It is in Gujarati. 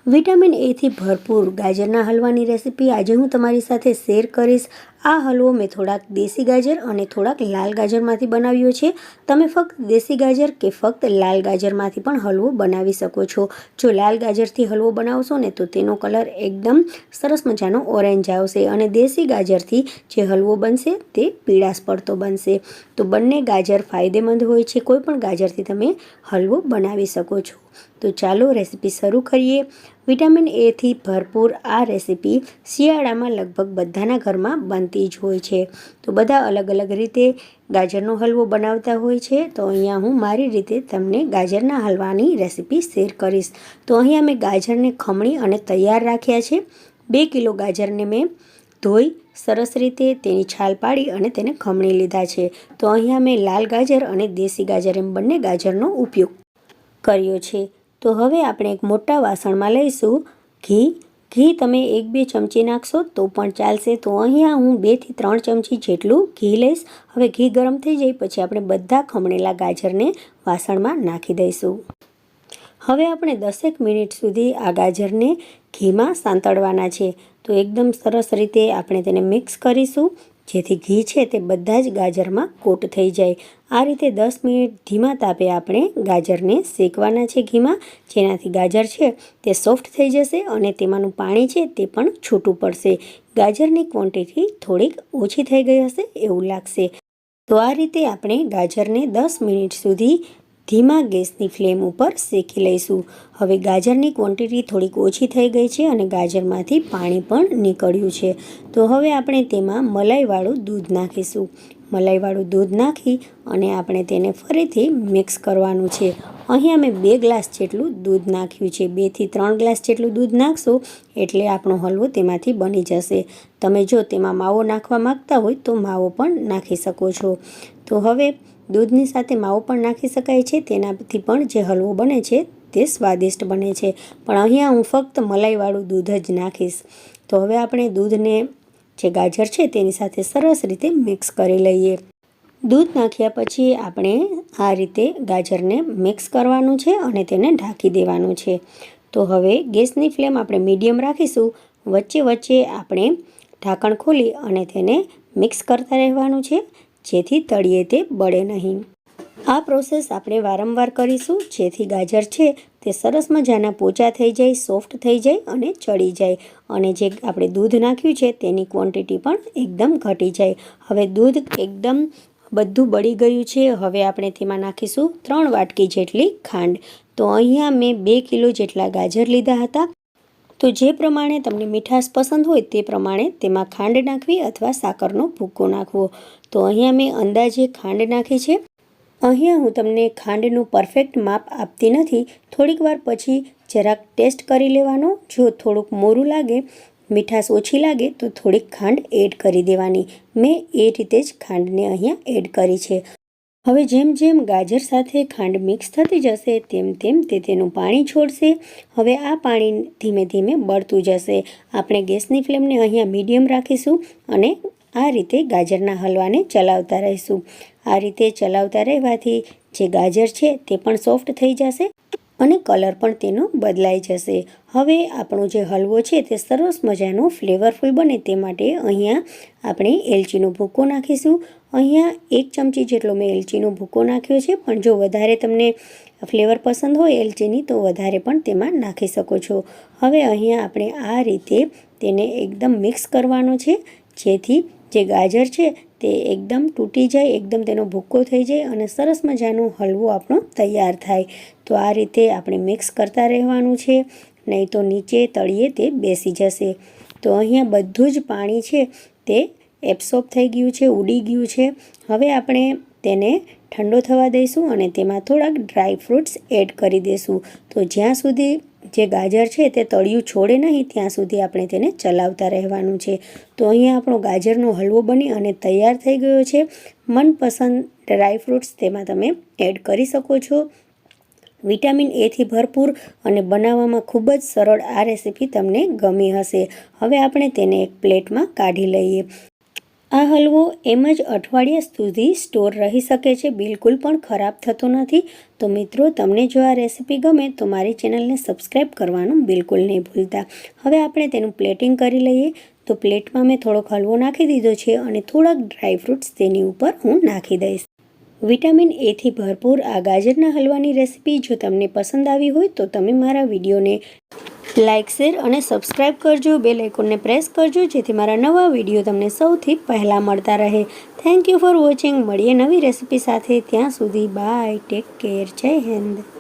વિટામિન એથી ભરપૂર ગાજરના હલવાની રેસીપી આજે હું તમારી સાથે શેર કરીશ। આ હલવો મેં થોડાક દેશી ગાજર અને થોડાક લાલ ગાજરમાંથી બનાવ્યો છે। તમે ફક્ત દેશી ગાજર કે ફક્ત લાલ ગાજરમાંથી પણ હલવો બનાવી શકો છો। જો લાલ ગાજરથી હલવો બનાવશો ને તો તેનો કલર એકદમ સરસ મજાનો ઓરેન્જ આવશે અને દેશી ગાજરથી જે હલવો બનશે તે પીળાશ પડતો બનશે। તો બંને ગાજર ફાયદેમંદ હોય છે, કોઈ પણ ગાજરથી તમે હલવો બનાવી શકો છો। તો ચાલો રેસીપી શરૂ કરીએ। વિટામિન એથી ભરપૂર આ રેસીપી શિયાળામાં લગભગ બધાના ઘરમાં બનતી જ હોય છે। તો બધા અલગ અલગ રીતે ગાજરનો હલવો બનાવતા હોય છે। તો અહીંયા હું મારી રીતે તમને ગાજરના હલવાની રેસીપી શેર કરીશ। તો અહીંયા મેં ગાજરને ખમણી અને તૈયાર રાખ્યા છે। 2 કિલો ગાજરને મેં ધોઈ સરસ રીતે તેની છાલ પાડી અને તેને ખમણી લીધા છે। તો અહીંયા મેં લાલ ગાજર અને દેશી ગાજર એમ બંને ગાજરનો ઉપયોગ કર્યો છે। તો હવે આપણે એક મોટા વાસણમાં લઈશું ઘી તમે 1-2 ચમચી નાખશો તો પણ ચાલશે। તો અહીંયા હું 2 થી 3 ચમચી જેટલું ઘી લઈશ। હવે ઘી ગરમ થઈ જાય પછી આપણે બધા ખમણેલા ગાજરને વાસણમાં નાખી દઈશું। હવે આપણે 10 મિનિટ સુધી આ ગાજરને ઘીમાં સાંતળવાના છે। તો એકદમ સરસ રીતે આપણે તેને મિક્સ કરીશું જેથી ઘી છે તે બધા જ ગાજરમાં કોટ થઈ જાય। આ રીતે 10 મિનિટ ધીમા તાપે આપણે ગાજરને શેકવાના છે ઘીમાં, જેનાથી ગાજર છે તે સોફ્ટ થઈ જશે અને તેમાંનું પાણી છે તે પણ છૂટું પડશે। ગાજરની ક્વોન્ટિટી થોડીક ઓછી થઈ ગઈ હશે એવું લાગશે। તો આ રીતે આપણે ગાજરને 10 મિનિટ સુધી ધીમા ગેસની ફ્લેમ ઉપર શેકી લઈશું। હવે ગાજરની ક્વોન્ટિટી થોડીક ઓછી થઈ ગઈ છે અને ગાજરમાંથી પાણી પણ નીકળ્યું છે। તો હવે આપણે તેમાં મલાઈવાળું દૂધ નાખીશું। મલાઈવાળું દૂધ નાખી અને આપણે તેને ફરીથી મિક્સ કરવાનું છે। અહીંયા મેં 2 ગ્લાસ જેટલું દૂધ નાખ્યું છે। 2 થી 3 ગ્લાસ જેટલું દૂધ નાખશો એટલે આપણો હલવો તેમાંથી બની જશે। તમે જો તેમાં માવો નાખવા માંગતા હોય તો માવો પણ નાખી શકો છો। તો હવે દૂધની સાથે માવો પણ નાખી શકાય છે, તેનાથી પણ જે હલવો બને છે તે સ્વાદિષ્ટ બને છે, પણ અહીંયા હું ફક્ત મલાઈવાળું દૂધ જ નાખીશ। તો હવે આપણે દૂધને જે ગાજર છે તેની સાથે સરસ રીતે મિક્સ કરી લઈએ। દૂધ નાખ્યા પછી આપણે આ રીતે ગાજરને મિક્સ કરવાનું છે અને તેને ઢાંકી દેવાનું છે। તો હવે ગેસની ફ્લેમ આપણે મીડિયમ રાખીશું। વચ્ચે વચ્ચે આપણે ઢાંકણ ખોલી અને તેને મિક્સ કરતા રહેવાનું છે જેથી તળિયે તે બળે નહીં। આ પ્રોસેસ આપણે વારંવાર કરીશું જેથી ગાજર છે તે સરસ મજાના પોચા થઈ જાય, સોફ્ટ થઈ જાય અને ચડી જાય અને જે આપણે દૂધ નાખ્યું છે તેની ક્વોન્ટિટી પણ એકદમ ઘટી જાય। હવે દૂધ એકદમ બધું બળી ગયું છે। હવે આપણે તેમાં નાખીશું 3 વાટકી જેટલી ખાંડ। તો અહીંયા મેં 2 કિલો જેટલા ગાજર લીધા હતા। તો જે પ્રમાણે તમને મીઠાશ પસંદ હોય તે પ્રમાણે તેમાં ખાંડ નાખવી અથવા સાકરનો ભૂકો નાખવો। તો અહીંયા મેં અંદાજે ખાંડ નાખી છે। અહીંયા હું તમને ખાંડનું પરફેક્ટ માપ આપતી નથી, થોડીક વાર પછી જરાક ટેસ્ટ કરી લેવાનો। જો થોડુંક મોરું લાગે, મીઠાશ ઓછી લાગે તો થોડીક ખાંડ એડ કરી દેવાની। મેં એ રીતે જ ખાંડને અહીંયા એડ કરી છે। હવે જેમ જેમ ગાજર સાથે ખાંડ મિક્સ થતી જશે તેમ તેમ તે તેનું પાણી છોડશે। હવે આ પાણી ધીમે ધીમે બળતું જશે। આપણે ગેસની ફ્લેમને અહીંયા મીડિયમ રાખીશું અને આ રીતે ગાજરના હલવાને ચલાવતા રહીશું। આ રીતે ચલાવતા રહેવાથી જે ગાજર છે તે પણ સોફ્ટ થઈ જશે અને કલર પણ તેનો બદલાઈ જશે। હવે આપણો જે હલવો છે તે સરસ મજાનો ફ્લેવરફુલ બને તે માટે અહીંયા આપણે એલચીનો ભૂકો નાખીશું। અહીંયા 1 ચમચી જેટલો મેં એલચીનો ભૂકો નાખ્યો છે, પણ જો વધારે તમને ફ્લેવર પસંદ હોય એલચીની તો વધારે પણ તેમાં નાખી શકો છો। હવે અહીંયા આપણે આ રીતે તેને એકદમ મિક્સ કરવાનો છે જેથી જે ગાજર છે તે એકદમ તૂટી જાય, એકદમ તેનો ભૂકો થઈ જાય અને સરસ મજાનો હલવો આપણો તૈયાર થાય। તો આ રીતે આપણે મિક્સ કરતા રહેવાનું છે, નહીં તો નીચે તળિયે તે બેસી જશે। તો અહીંયા બધું જ પાણી છે તે એબ્સોર્બ થઈ ગયું છે, ઉડી ગયું છે। હવે આપણે તેને ઠંડો થવા દઈશું અને તેમાં થોડાક ડ્રાય ફ્રૂટ્સ એડ કરી દઈશું। તો જ્યાં સુધી જે ગાજર છે તે તળિયું છોડે નહીં ત્યાં સુધી આપણે તેને ચલાવતા રહેવાનું છે। તો અહીંયા આપણો ગાજરનો હલવો બની અને તૈયાર થઈ ગયો છે। મનપસંદ ડ્રાય ફ્રૂટ્સ તેમાં તમે એડ કરી શકો છો। વિટામિન એથી ભરપૂર અને બનાવવામાં ખૂબ જ સરળ આ રેસીપી તમને ગમી હશે। હવે આપણે તેને એક પ્લેટમાં કાઢી લઈએ। આ હલવો એમ જ અઠવાડિયા સુધી સ્ટોર રહી શકે છે, બિલકુલ પણ ખરાબ થતો નથી. તો મિત્રો, તમને જો આ રેસીપી ગમે તો મારી ચેનલને સબસ્ક્રાઈબ કરવાનું બિલકુલ નહીં ભૂલતા. હવે આપણે તેનું પ્લેટિંગ કરી લઈએ. તો પ્લેટમાં મેં થોડોક હલવો નાખી દીધો છે અને થોડાક ડ્રાયફ્રૂટ્સ તેની ઉપર હું નાખી દઈશ. વિટામિન એથી ભરપૂર આ ગાજરના હલવાની રેસીપી જો તમને પસંદ આવી હોય તો તમે મારા વિડીયોને લાઇક, શેર અને સબસ્ક્રાઈબ કરજો. બેલ આઇકોનને પ્રેસ કરજો જેથી મારા નવા વિડીયો તમને સૌથી પહેલાં મળતા રહે. Thank you for watching. મળીએ નવી રેસીપી સાથે. ત્યાં સુધી બાય, ટેક કેર, જય હિન્દ.